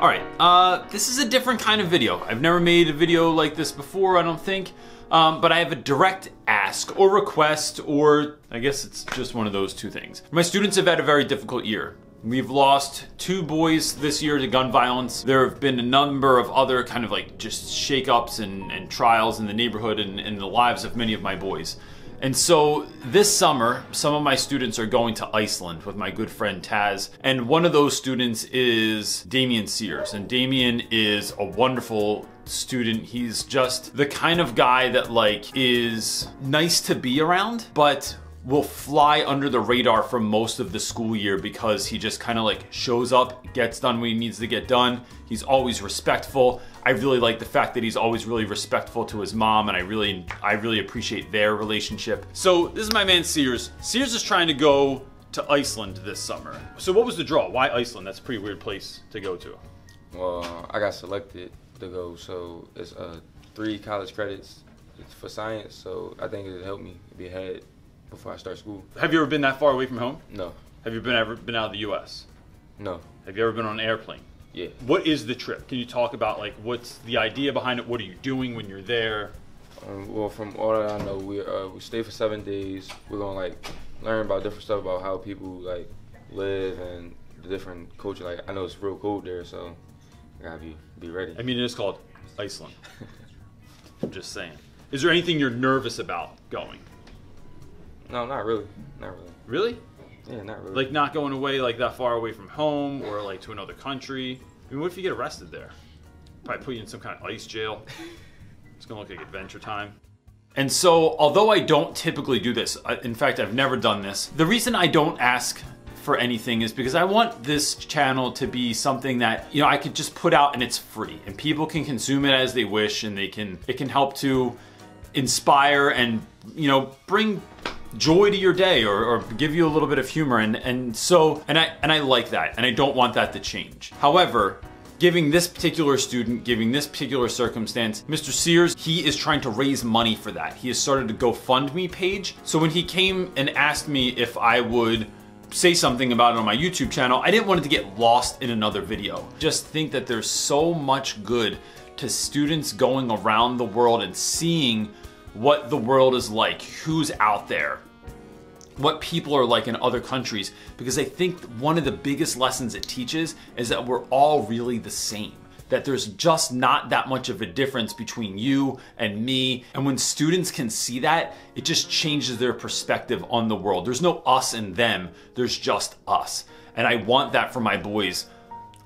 All right, this is a different kind of video. I've never made a video like this before, I don't think. But I have a direct ask or request, or I guess it's just one of those two things. My students have had a very difficult year. We've lost 2 boys this year to gun violence. There have been a number of other kind of like just shakeups and trials in the neighborhood and in the lives of many of my boys. And so this summer, some of my students are going to Iceland with my good friend Taz. And one of those students is Damian Sears. And Damian is a wonderful student. He's just the kind of guy that like is nice to be around, but will fly under the radar for most of the school year because he just kind of like shows up, gets done when he needs to get done. He's always respectful. I really like the fact that he's always really respectful to his mom, and I really appreciate their relationship. So this is my man Sears. Sears is trying to go to Iceland this summer. So what was the draw? Why Iceland? That's a pretty weird place to go to. Well, I got selected to go, so it's 3 college credits for science, so I think it'll help me be ahead before I start school. Have you ever been that far away from home? No. Have you ever been out of the US? No. Have you ever been on an airplane? Yeah. What is the trip? Can you talk about like what's the idea behind it? What are you doing when you're there? Well, from all that I know, we stay for 7 days. We're gonna like learn about different stuff about how people like live and the different culture. Like I know it's real cold there, so I gotta be ready. I mean, it is called Iceland. I'm just saying. Is there anything you're nervous about going? No, not really. Not really. Really? Yeah, not really. Like not going away like that far away from home or like to another country? I mean, what if you get arrested there? Probably put you in some kind of ice jail. It's gonna look like Adventure Time. And so, although I don't typically do this, in fact, I've never done this, the reason I don't ask for anything is because I want this channel to be something that, you know, I could just put out and it's free and people can consume it as they wish, and it can help to inspire and, you know, bring joy to your day or give you a little bit of humor, and I like that, and I don't want that to change. However, giving this particular student, giving this particular circumstance, Mr. Sears, he is trying to raise money for that. He has started a GoFundMe page. So when he came and asked me if I would say something about it on my YouTube channel, I didn't want it to get lost in another video. Just think that there's so much good to students going around the world and seeing what the world is like, who's out there, what people are like in other countries, because I think one of the biggest lessons it teaches is that we're all really the same, that there's just not that much of a difference between you and me. And when students can see that, it just changes their perspective on the world. There's no us and them, there's just us. And I want that for my boys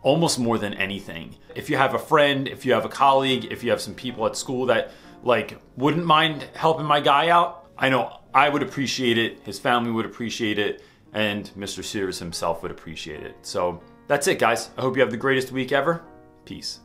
almost more than anything. If you have a friend, if you have a colleague, if you have some people at school that like wouldn't mind helping my guy out, I know I would appreciate it, his family would appreciate it, and Mr. Sears himself would appreciate it. So that's it, guys. I hope you have the greatest week ever. Peace.